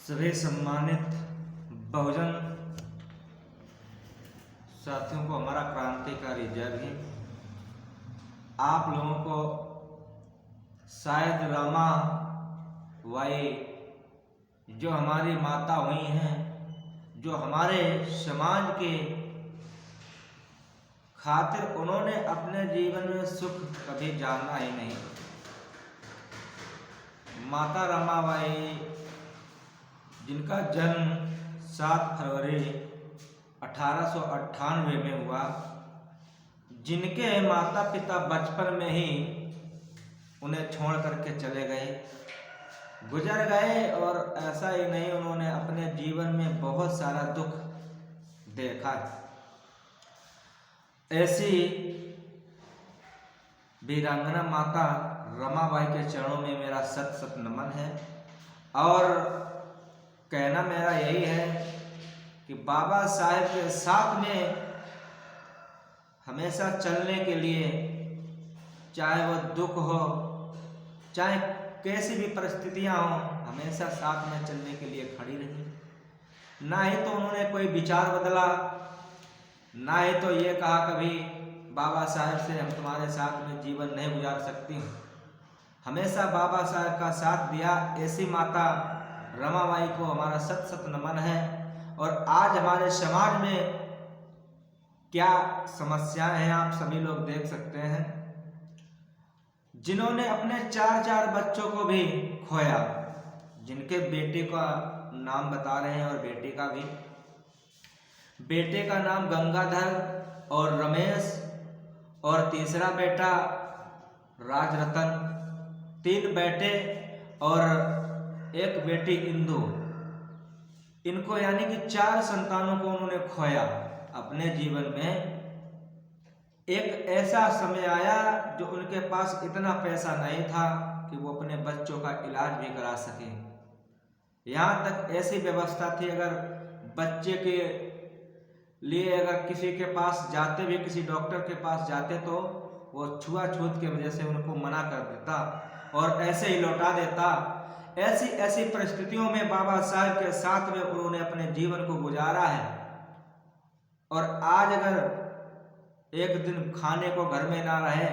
सभी सम्मानित बहुजन साथियों को हमारा क्रांतिकारी जय भीम। आप लोगों को शायद रमा बाई जो हमारी माता हुई हैं, जो हमारे समाज के खातिर उन्होंने अपने जीवन में सुख कभी जाना ही नहीं। माता रमाबाई जिनका जन्म 7 फरवरी 1898 में हुआ, जिनके माता पिता बचपन में ही उन्हें छोड़ करके चले गए, गुजर गए। और ऐसा ही नहीं, उन्होंने अपने जीवन में बहुत सारा दुख देखा। ऐसी वीरांगना माता रमाबाई के चरणों में मेरा सत सत नमन है। और कहना मेरा यही है कि बाबा साहेब के साथ में हमेशा चलने के लिए, चाहे वो दुख हो, चाहे कैसी भी परिस्थितियां हो, हमेशा साथ में चलने के लिए खड़ी रही। ना ही तो उन्होंने कोई विचार बदला, ना ही तो ये कहा कभी बाबा साहेब से हम तुम्हारे साथ में जीवन नहीं गुजार सकती हूँ। हमेशा बाबा साहेब का साथ दिया। ऐसी माता रमाबाई को हमारा सत सत नमन है। और आज हमारे समाज में क्या समस्याएं हैं आप सभी लोग देख सकते हैं। जिन्होंने अपने 4 बच्चों को भी खोया, जिनके बेटे का नाम बता रहे हैं और बेटे का भी। बेटे का नाम गंगाधर और रमेश, और तीसरा बेटा राजरतन। 3 बेटे और एक बेटी इंदु। इनको यानी कि 4 संतानों को उन्होंने खोया अपने जीवन में। एक ऐसा समय आया जो उनके पास इतना पैसा नहीं था कि वो अपने बच्चों का इलाज भी करा सके। यहाँ तक ऐसी व्यवस्था थी, अगर बच्चे के लिए अगर किसी के पास जाते भी, किसी डॉक्टर के पास जाते, तो वो छुआछूत की वजह से उनको मना कर देता और ऐसे ही लौटा देता। ऐसी परिस्थितियों में बाबा साहब के साथ में उन्होंने अपने जीवन को गुजारा है। और आज अगर एक दिन खाने को घर में ना रहे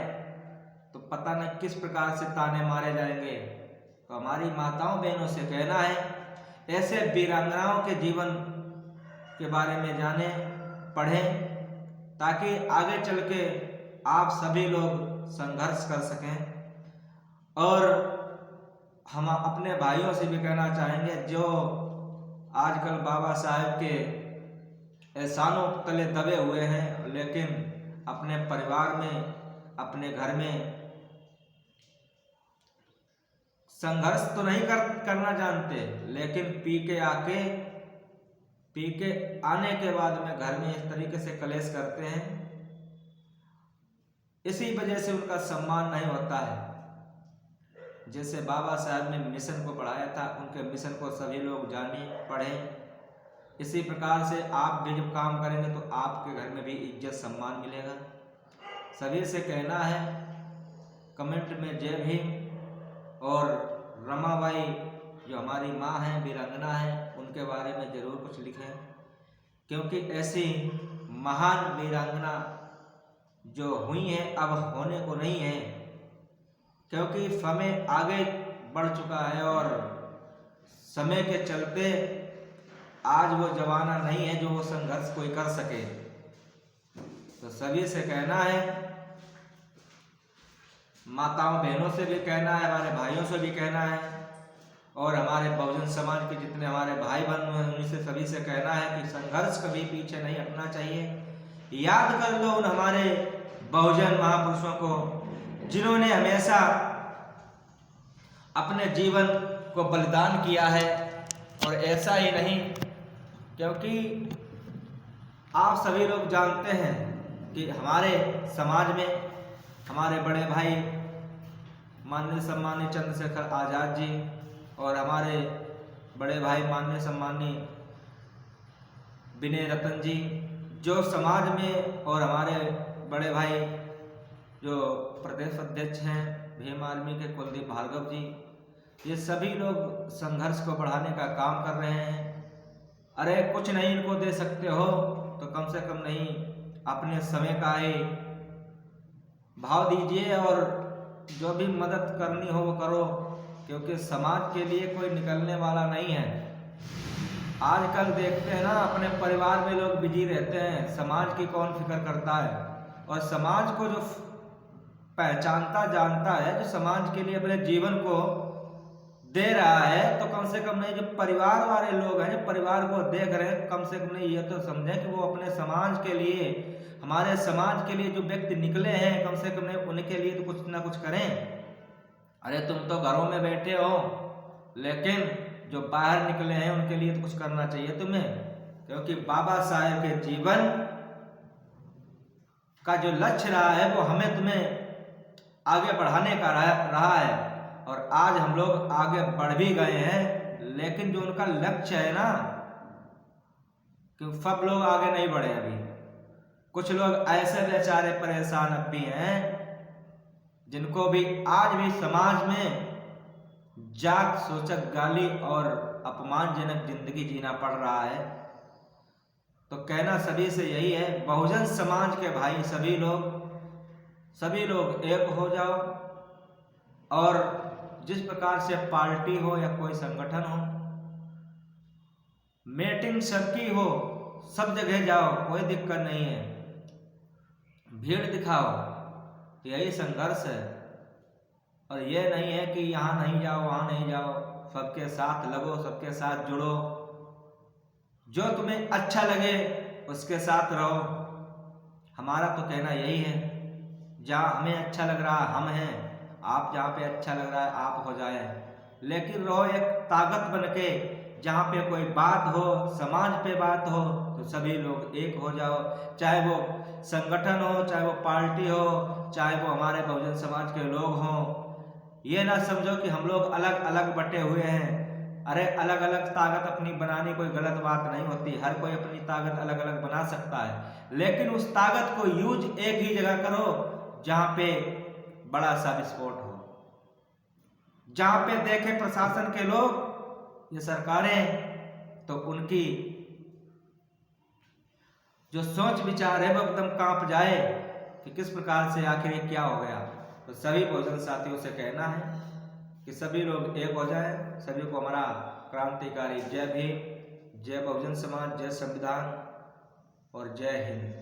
तो पता नहीं किस प्रकार से ताने मारे जाएंगे। तो हमारी माताओं बहनों से कहना है, ऐसे वीरांगनाओं के जीवन के बारे में जाने, पढ़ें, ताकि आगे चल के आप सभी लोग संघर्ष कर सकें। और हम अपने भाइयों से भी कहना चाहेंगे जो आजकल बाबा साहेब के एहसानों तले दबे हुए हैं, लेकिन अपने परिवार में, अपने घर में संघर्ष तो नहीं करना जानते, लेकिन पी के आने के बाद में घर में इस तरीके से कलेश करते हैं। इसी वजह से उनका सम्मान नहीं होता है। जैसे बाबा साहब ने मिशन को बढ़ाया था, उनके मिशन को सभी लोग जाने, पढ़ें। इसी प्रकार से आप भी जब काम करेंगे तो आपके घर में भी इज्जत सम्मान मिलेगा। सभी से कहना है, कमेंट में जय भीम। और रमाबाई जो हमारी माँ है, वीरांगना है, उनके बारे में ज़रूर कुछ लिखें, क्योंकि ऐसी महान वीरांगना जो हुई है अब होने को नहीं है। क्योंकि समय आगे बढ़ चुका है और समय के चलते आज वो जमाना नहीं है जो वो संघर्ष कोई कर सके। तो सभी से कहना है, माताओं बहनों से भी कहना है, हमारे भाइयों से भी कहना है, और हमारे बहुजन समाज के जितने हमारे भाई बहन हैं उनसे सभी से कहना है कि संघर्ष कभी पीछे नहीं हटना चाहिए। याद कर लो उन हमारे बहुजन महापुरुषों को जिन्होंने हमेशा अपने जीवन को बलिदान किया है। और ऐसा ही नहीं, क्योंकि आप सभी लोग जानते हैं कि हमारे समाज में हमारे बड़े भाई माननीय सम्मानीय चंद्रशेखर आज़ाद जी और हमारे बड़े भाई माननीय सम्मानीय विनय रतन जी, जो समाज में, और हमारे बड़े भाई जो प्रदेश अध्यक्ष हैं भीम आर्मी के कुलदीप भार्गव जी, ये सभी लोग संघर्ष को बढ़ाने का काम कर रहे हैं। अरे कुछ नहीं इनको दे सकते हो तो कम से कम नहीं अपने समय का ही भाव दीजिए और जो भी मदद करनी हो वो करो, क्योंकि समाज के लिए कोई निकलने वाला नहीं है। आजकल देखते हैं ना, अपने परिवार में लोग बिजी रहते हैं, समाज की कौन फिक्र करता है। और समाज को जो पहचानता जानता है, जो समाज के लिए अपने जीवन को दे रहा है, तो कम से कम नहीं जो परिवार वाले लोग हैं, जो परिवार को देख रहे हैं, कम से कम नहीं ये तो समझें कि वो अपने समाज के लिए, हमारे समाज के लिए जो व्यक्ति निकले हैं, कम से कम नहीं उनके लिए तो कुछ ना कुछ करें। अरे तुम तो घरों में बैठे हो, लेकिन जो बाहर निकले हैं उनके लिए तो कुछ करना चाहिए तुम्हें, क्योंकि बाबा साहेब के जीवन का जो लक्ष्य रहा है वो हमें तुम्हें आगे बढ़ाने का रहा है। और आज हम लोग आगे बढ़ भी गए हैं, लेकिन जो उनका लक्ष्य है ना, कि सब लोग आगे नहीं बढ़े अभी। कुछ लोग ऐसे बेचारे परेशान अब भी हैं जिनको भी आज भी समाज में जात सूचक गाली और अपमानजनक जिंदगी जीना पड़ रहा है। तो कहना सभी से यही है, बहुजन समाज के भाई सभी लोग एक हो जाओ और जिस प्रकार से पार्टी हो या कोई संगठन हो, मीटिंग सबकी हो, सब जगह जाओ, कोई दिक्कत नहीं है, भीड़ दिखाओ, यही संघर्ष है। और ये नहीं है कि यहाँ नहीं जाओ वहाँ नहीं जाओ, सबके साथ लगो, सबके साथ जुड़ो, जो तुम्हें अच्छा लगे उसके साथ रहो। हमारा तो कहना यही है, जहाँ हमें अच्छा लग रहा है हम हैं, आप जहाँ पे अच्छा लग रहा है आप हो जाए, लेकिन रहो एक ताकत बन के। जहाँ पे कोई बात हो, समाज पे बात हो, तो सभी लोग एक हो जाओ, चाहे वो संगठन हो, चाहे वो पार्टी हो, चाहे वो हमारे बहुजन समाज के लोग हों। ये ना समझो कि हम लोग अलग अलग बटे हुए हैं। अरे अलग अलग ताकत अपनी बनानी कोई गलत बात नहीं होती, हर कोई अपनी ताकत अलग अलग बना सकता है, लेकिन उस ताकत को यूज एक ही जगह करो जहाँ पे बड़ा सा विस्फोट हो, जहाँ पे देखे प्रशासन के लोग, ये सरकारें, तो उनकी जो सोच विचार है वो एकदम कांप जाए कि किस प्रकार से आखिर क्या हो गया। तो सभी बहुजन साथियों से कहना है कि सभी लोग एक हो जाए। सभी को हमारा क्रांतिकारी जय भीम, जय बहुजन समाज, जय संविधान और जय हिंद।